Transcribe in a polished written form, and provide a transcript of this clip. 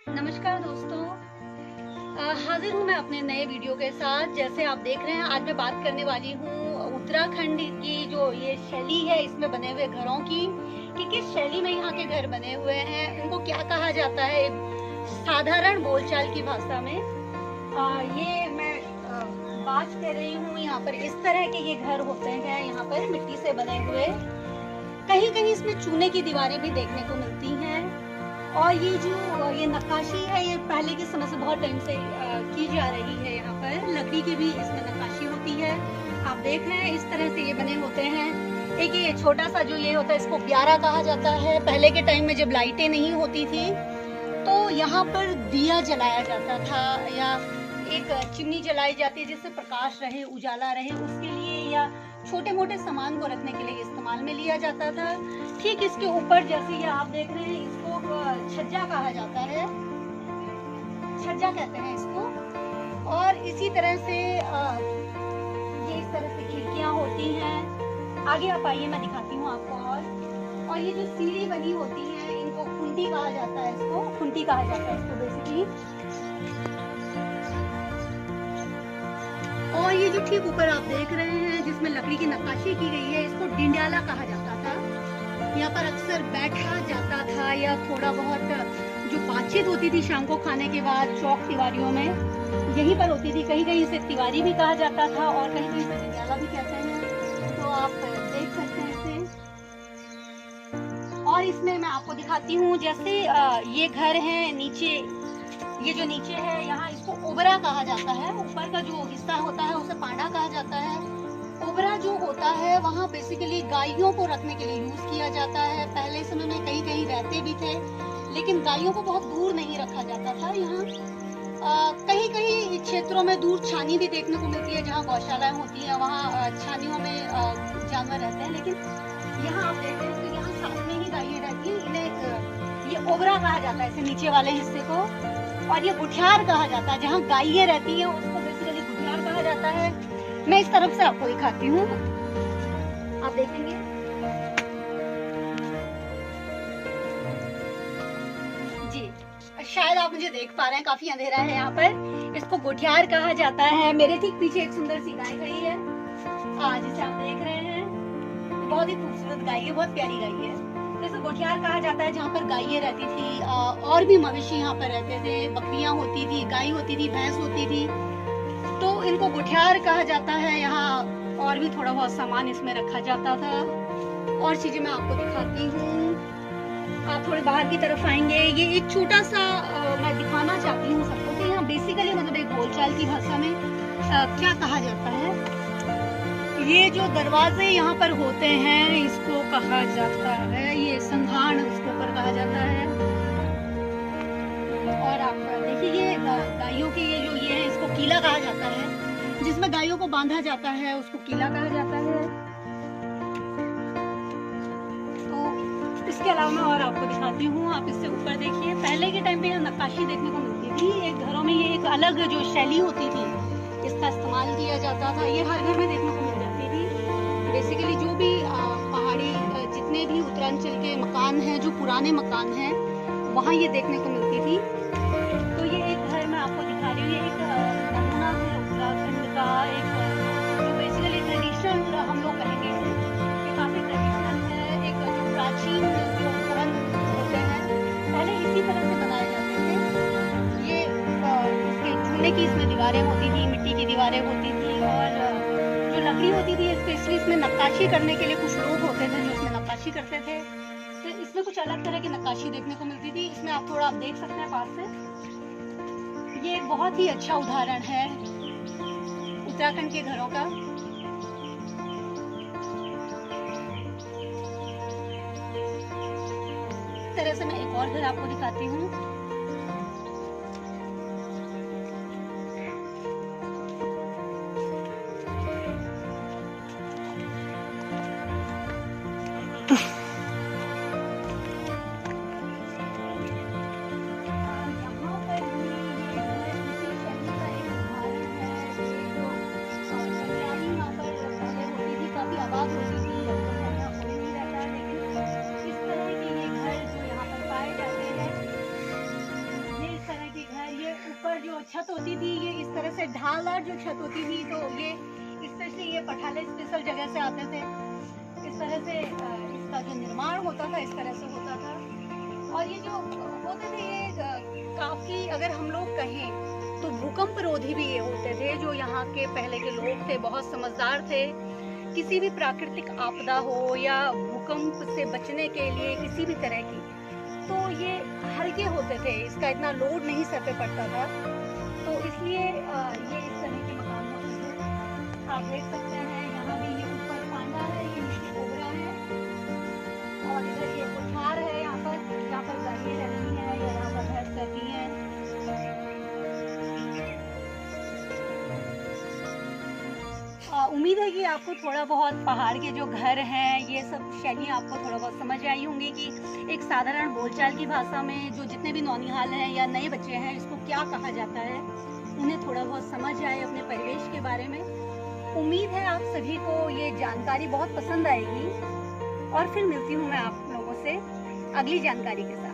नमस्कार दोस्तों। हाजिर हूँ मैं अपने नए वीडियो के साथ। जैसे आप देख रहे हैं, आज मैं बात करने वाली हूँ उत्तराखंड की जो ये शैली है इसमें बने हुए घरों की, कि किस शैली में यहाँ के घर बने हुए हैं, उनको क्या कहा जाता है साधारण बोलचाल की भाषा में। ये मैं बात कर रही हूँ, यहाँ पर इस तरह के ये घर होते हैं, यहाँ पर मिट्टी से बने हुए। कहीं कहीं इसमें चूने की दीवारें भी देखने को मिलती हैं। और ये जो ये नक्काशी है, ये पहले के समय से बहुत टाइम से की जा रही है। यहाँ पर लकड़ी की भी इसमें नक्काशी होती है। आप देख रहे हैं इस तरह से ये बने होते हैं। एक ये छोटा सा जो ये होता है, इसको प्यारा कहा जाता है। पहले के टाइम में जब लाइटें नहीं होती थी तो यहाँ पर दिया जलाया जाता था, या एक चिमनी जलाई जाती है जिससे प्रकाश रहे, उजाला रहे, उसके लिए, या छोटे मोटे सामान को रखने के लिए इस्तेमाल में लिया जाता था। ठीक इसके ऊपर जैसे ये आप देख रहे हैं, इसको छज्जा कहा जाता है, छज्जा कहते हैं इसको। और इसी तरह से ये इस तरह से खिड़कियां होती हैं। आगे आप आइए, मैं दिखाती हूँ आपको। और ये जो सीढ़ी बनी होती है, इनको खुंटी कहा जाता है, इसको खुंटी कहा जाता है इसको बेसिकली। और ये जो ठीक ऊपर आप देख रहे हैं जिसमें लकड़ी की नक्काशी की गई है, इसको डिंडाला कहा जाता था। यहाँ पर अक्सर बैठा जाता था, या थोड़ा बहुत जो बातचीत होती थी शाम को खाने के बाद चौक तिवारियों में, यहीं पर होती थी। कहीं कहीं इसे तिवारी भी कहा जाता था और कहीं कहीं इसे डिंडाला भी कहते हैं। तो आप देख सकते हैं इसे। और इसमें मैं आपको दिखाती हूँ, जैसे ये घर है नीचे, ये जो नीचे है यहाँ, इसको ओबरा कहा जाता है। ऊपर का जो हिस्सा होता है उसे पांडा कहा जाता है। ओबरा जो होता है वहाँ बेसिकली गायों को रखने के लिए यूज किया जाता है। पहले समय में कहीं कहीं रहते भी थे, लेकिन गायों को बहुत दूर नहीं रखा जाता था। यहाँ कहीं कहीं क्षेत्रों में दूर छानी भी देखने को मिलती है, जहाँ गौशालाएं होती है वहाँ छानियों में जानवर रहते हैं। लेकिन यहाँ आप देख रहे हैं तो यहाँ साथ में ही गायें रहती है। इन्हें ये ओबरा कहा जाता है, इसे नीचे वाले हिस्से को। और ये गुठियार कहा जाता है, जहाँ गायें रहती हैं उसको बेसिकली गुठियार कहा जाता है। मैं इस तरफ से आपको दिखाती हूँ, आप देखेंगे। जी, शायद आप मुझे देख पा रहे हैं, काफी अंधेरा है यहाँ पर। इसको गुठियार कहा जाता है। मेरे ठीक पीछे एक सुंदर सी गाय खड़ी है, जिसे आप देख रहे हैं। बहुत ही खूबसूरत गाय है, बहुत प्यारी गाय है। जैसे गुठियार कहा जाता है जहाँ पर गायें रहती थी, और भी मवेशी यहाँ पर रहते थे। बकरियां होती थी, गाय होती थी, भैंस होती थी, तो इनको गुठियार कहा जाता है। यहाँ और भी थोड़ा बहुत सामान इसमें रखा जाता था। और चीजें मैं आपको दिखाती हूँ। आप थोड़े बाहर की तरफ आएंगे, ये एक छोटा सा मैं दिखाना चाहती हूँ सबको कि यहाँ बेसिकली मतलब एक बोलचाल की भाषा में क्या कहा जाता है। ये जो दरवाजे यहाँ पर होते हैं इसको कहा जाता है, ये संघाण उसके ऊपर कहा जाता है। और आप देखिए, ये गायों के ये जो ये है, इसको कीला कहा जाता है। जिसमें गायों को बांधा जाता है उसको कीला कहा जाता है। तो इसके अलावा मैं और आपको दिखाती हूँ। आप इससे ऊपर देखिए, पहले के टाइम पे नक्काशी देखने को मिलती थी। एक घरों में ये एक अलग जो शैली होती थी, इसका इस्तेमाल किया जाता था। ये हर घर में देखने को मिल जाती थी। बेसिकली जो भी पहाड़ी जितने भी उत्तरांचल के मकान हैं, जो पुराने मकान हैं, वहाँ ये देखने को मिलती थी। तो ये एक घर मैं आपको दिखा रही हूँ। ये एक नमूना है उत्तराखंड का, एक जो बेसिकली ट्रेडिशनल हम लोग कहेंगे, ये काफी ट्रेडिशनल है। एक जो प्राचीन जो भवन होते हैं, पहले इसी तरह से बनाए जाते थे। ये इसके चूने की इसमें दीवारें होती थी, मिट्टी की दीवारें होती थी, और जो लकड़ी होती थी स्पेशली इसमें नक्काशी करने के लिए कुछ लोग होते थे जो इसमें नक्काशी करते थे। तो इसमें कुछ अलग तरह की नक्काशी देखने को मिलती थी। इसमें आप थोड़ा आप देख सकते हैं पास से। ये एक बहुत ही अच्छा उदाहरण है उत्तराखंड के घरों का। इस तरह से मैं एक और घर आपको दिखाती हूँ। छत होती थी ये इस तरह से ढालदार जो छत होती थी, तो ये स्पेशली ये पठाले स्पेशल जगह से आते थे। इस तरह से इसका जो निर्माण होता था इस तरह से होता था। और ये जो होते थे ये काफी, अगर हम लोग कहें तो भूकंप रोधी भी ये होते थे। जो यहाँ के पहले के लोग थे बहुत समझदार थे। किसी भी प्राकृतिक आपदा हो या भूकंप से बचने के लिए किसी भी तरह की, तो ये हल्के होते थे, इसका इतना लोड नहीं सर पे पड़ता था। तो इसलिए ये इस तरह के मकान होते थे। आप देख सकते हैं यहाँ भी ये ऊपर पांडा है, ये नीचे कोबरा है, और इधर ये कोठार है। यहाँ पर गाड़ियाँ रहती हैं या यहाँ पर भैंस रहती हैं। उम्मीद है कि आपको थोड़ा बहुत पहाड़ के जो घर हैं ये सब शैलियाँ आपको थोड़ा बहुत समझ आई होंगी कि एक साधारण बोलचाल की भाषा में जो जितने भी नौनिहाल हैं या नए बच्चे हैं इसको क्या कहा जाता है, उन्हें थोड़ा बहुत समझ आए अपने परिवेश के बारे में। उम्मीद है आप सभी को ये जानकारी बहुत पसंद आएगी, और फिर मिलती हूँ मैं आप लोगों से अगली जानकारी के साथ।